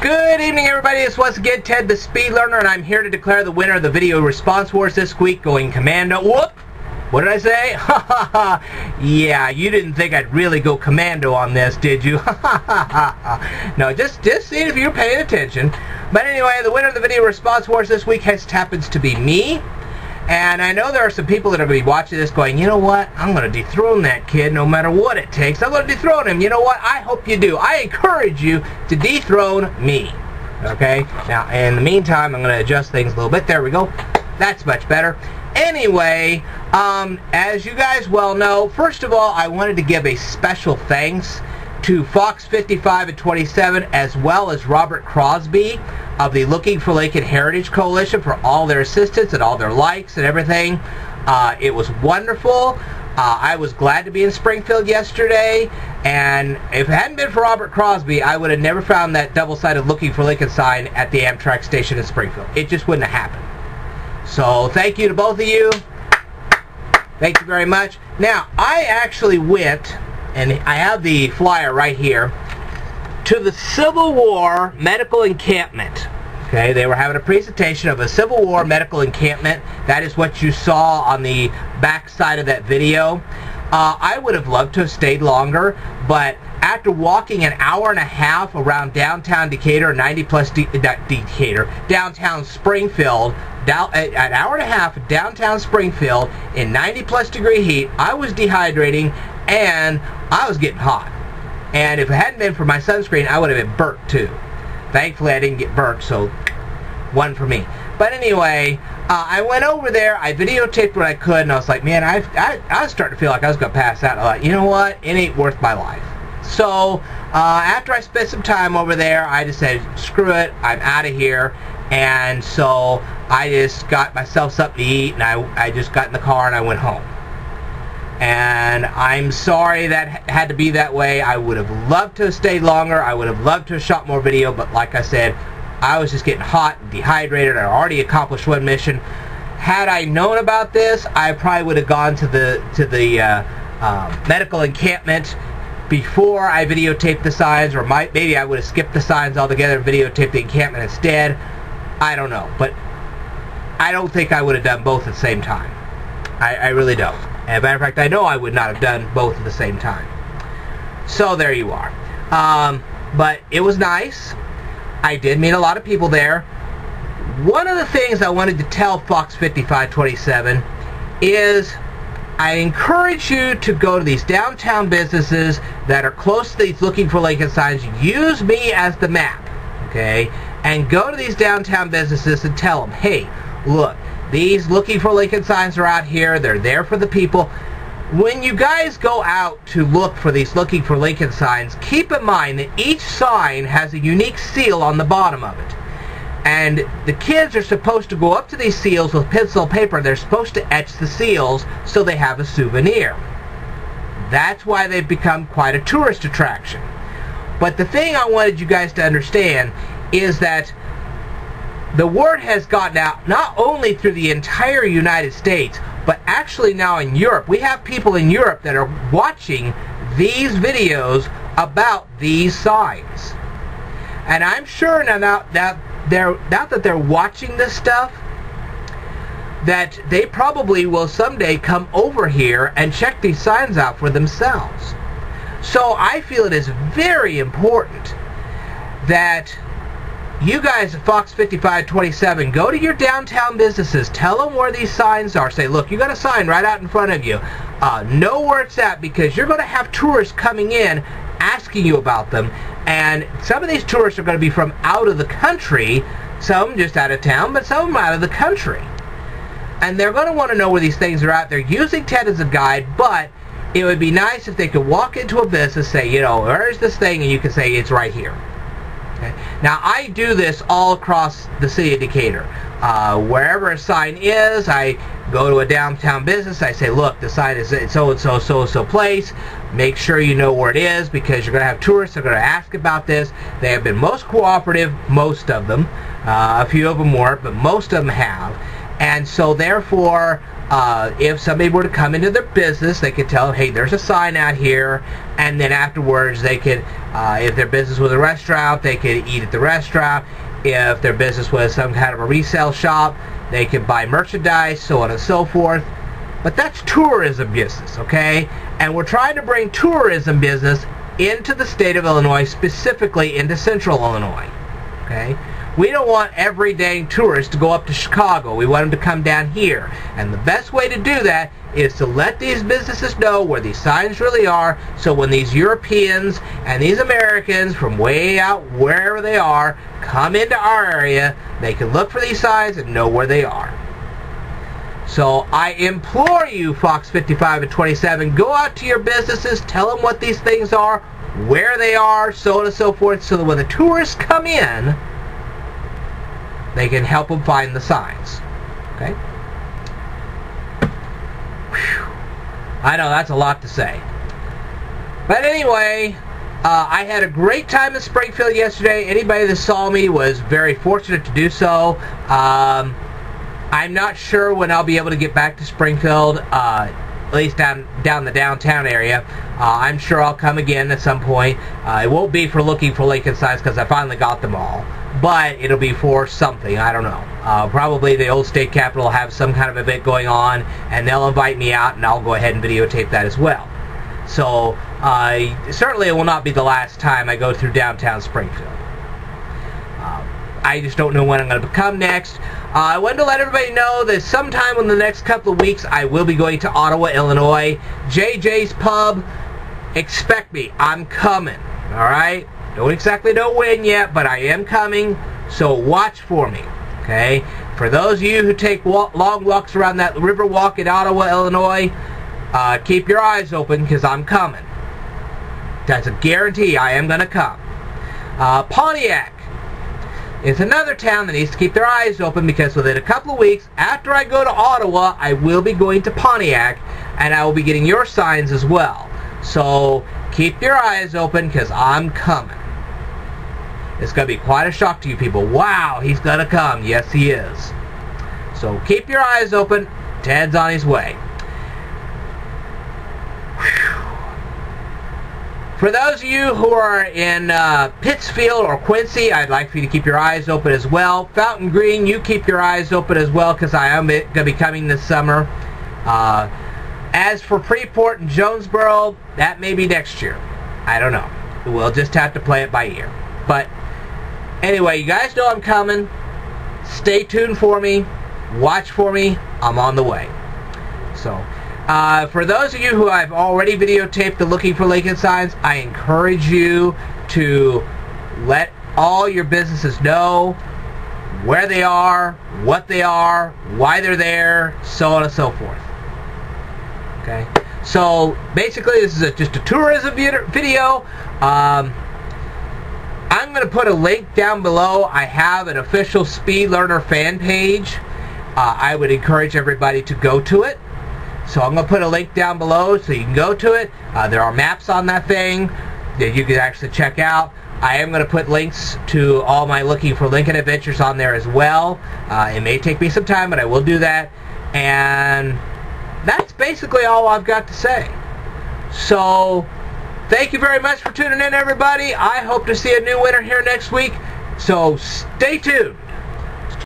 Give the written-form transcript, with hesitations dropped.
Good evening, everybody. It's once again Ted the Speed Learner, and I'm here to declare the winner of the video response wars this week, going commando. Whoop! What did I say? Ha ha ha! Yeah, you didn't think I'd really go commando on this, did you? Ha ha ha! No, just seeing if you're paying attention. But anyway, the winner of the video response wars this week happens to be me. And I know there are some people that are going to be watching this going, you know what, I'm going to dethrone that kid no matter what it takes. I'm going to dethrone him. You know what, I hope you do. I encourage you to dethrone me. Okay? Now, in the meantime, I'm going to adjust things a little bit. There we go. That's much better. Anyway, as you guys well know, first of all, I wanted to give a special thanks to Fox 55 and 27, as well as Robert Crosby of the Looking for Lincoln Heritage Coalition, for all their assistance and all their likes and everything. It was wonderful. I was glad to be in Springfield yesterday, and if it hadn't been for Robert Crosby, I would have never found that double-sided Looking for Lincoln sign at the Amtrak station in Springfield. It just wouldn't have happened. So thank you to both of you. Thank you very much. Now, I actually went, and I have the flyer right here, to the Civil War Medical Encampment. Okay, they were having a presentation of a Civil War medical encampment. That is what you saw on the back side of that video. I would have loved to have stayed longer, but after walking an hour and a half around downtown Decatur, downtown Springfield, an hour and a half downtown Springfield in 90+ degree heat, I was dehydrating and I was getting hot. And if it hadn't been for my sunscreen, I would have been burnt too. Thankfully, I didn't get burnt, so one for me. But anyway, I went over there, I videotaped what I could, and I was like, man, I was starting to feel like I was going to pass out. I thought, you know what, it ain't worth my life. So, after I spent some time over there, I decided, screw it, I'm out of here. And so, I just got myself something to eat, and I just got in the car and I went home. And I'm sorry that had to be that way. I would have loved to have stayed longer. I would have loved to have shot more video, but like I said, I was just getting hot and dehydrated. I already accomplished one mission. Had I known about this, I probably would have gone to the medical encampment before I videotaped the signs, or maybe I would have skipped the signs altogether and videotaped the encampment instead. I don't know, but I don't think I would have done both at the same time. I really don't. As a matter of fact, I know I would not have done both at the same time. So there you are. But it was nice. I did meet a lot of people there. One of the things I wanted to tell Fox 5527 is I encourage you to go to these downtown businesses that are close to these Looking for Lincoln signs. Use me as the map, okay? And go to these downtown businesses and tell them, hey, look, these Looking for Lincoln signs are out here. They're there for the people. When you guys go out to look for these Looking for Lincoln signs, keep in mind that each sign has a unique seal on the bottom of it. And the kids are supposed to go up to these seals with pencil and paper. They're supposed to etch the seals so they have a souvenir. That's why they've become quite a tourist attraction. But the thing I wanted you guys to understand is that the word has gotten out not only through the entire United States, but actually now in Europe. We have people in Europe that are watching these videos about these signs. And I'm sure now that they're watching this stuff, that they probably will someday come over here and check these signs out for themselves. So I feel it is very important that you guys at Fox 5527 go to your downtown businesses, tell them where these signs are. Say, look, you got a sign right out in front of you. Know where it's at, because you're going to have tourists coming in asking you about them. And some of these tourists are going to be from out of the country, some just out of town, but some of them out of the country. And they're going to want to know where these things are at. They're using Ted as a guide, but it would be nice if they could walk into a business, say, you know, where's this thing? And you can say, it's right here. Okay. Now, I do this all across the city of Decatur. Wherever a sign is, I go to a downtown business. I say, look, the sign is so-and-so, so-and-so place. Make sure you know where it is, because you're going to have tourists that are going to ask about this. They have been most cooperative, most of them. A few of them weren't, but most of them have. And so therefore, if somebody were to come into their business, they could tell them, hey, there's a sign out here, and then afterwards they could, if their business was a restaurant, they could eat at the restaurant. If their business was some kind of a resale shop, they could buy merchandise, so on and so forth. But that's tourism business, okay? And we're trying to bring tourism business into the state of Illinois, specifically into central Illinois, okay? We don't want everyday tourists to go up to Chicago. We want them to come down here. And the best way to do that is to let these businesses know where these signs really are, so when these Europeans and these Americans from way out wherever they are come into our area, they can look for these signs and know where they are. So I implore you, Fox 55 and 27, go out to your businesses, tell them what these things are, where they are, so on and so forth, so that when the tourists come in, they can help them find the signs. Okay? Whew. I know that's a lot to say. But anyway, I had a great time in Springfield yesterday. Anybody that saw me was very fortunate to do so. I'm not sure when I'll be able to get back to Springfield, at least down the downtown area. I'm sure I'll come again at some point. It won't be for looking for Lincoln signs because I finally got them all. But it'll be for something, I don't know. Probably the old state capitol will have some kind of event going on, and they'll invite me out, and I'll go ahead and videotape that as well. So, certainly it will not be the last time I go through downtown Springfield. I just don't know when I'm going to come next. I wanted to let everybody know that sometime in the next couple of weeks I will be going to Ottawa, Illinois. JJ's Pub, expect me. I'm coming. Alright? Don't exactly know when yet, but I am coming, so watch for me. Okay? For those of you who take long walks around that river walk in Ottawa, Illinois, keep your eyes open because I'm coming. That's a guarantee. I am going to come. Pontiac. It's another town that needs to keep their eyes open because within a couple of weeks, after I go to Ottawa, I will be going to Pontiac, and I will be getting your signs as well. So, keep your eyes open because I'm coming. It's going to be quite a shock to you people. Wow, he's going to come. Yes, he is. So, keep your eyes open. Ted's on his way. For those of you who are in Pittsfield or Quincy, I'd like for you to keep your eyes open as well. Fountain Green, you keep your eyes open as well because I am going to be coming this summer. As for Freeport and Jonesboro, that may be next year. I don't know. We'll just have to play it by ear. But anyway, you guys know I'm coming. Stay tuned for me. Watch for me. I'm on the way. So, for those of you who I've already videotaped the Looking for Lincoln signs, I encourage you to let all your businesses know where they are, what they are, why they're there, so on and so forth. Okay? So, basically, this is just a tourism video. I'm going to put a link down below. I have an official Speed Learner fan page. I would encourage everybody to go to it. So I'm going to put a link down below so you can go to it. There are maps on that thing that you can actually check out. I am going to put links to all my Looking for Lincoln adventures on there as well. It may take me some time, but I will do that. And that's basically all I've got to say. So, thank you very much for tuning in, everybody. I hope to see a new winner here next week. So, stay tuned.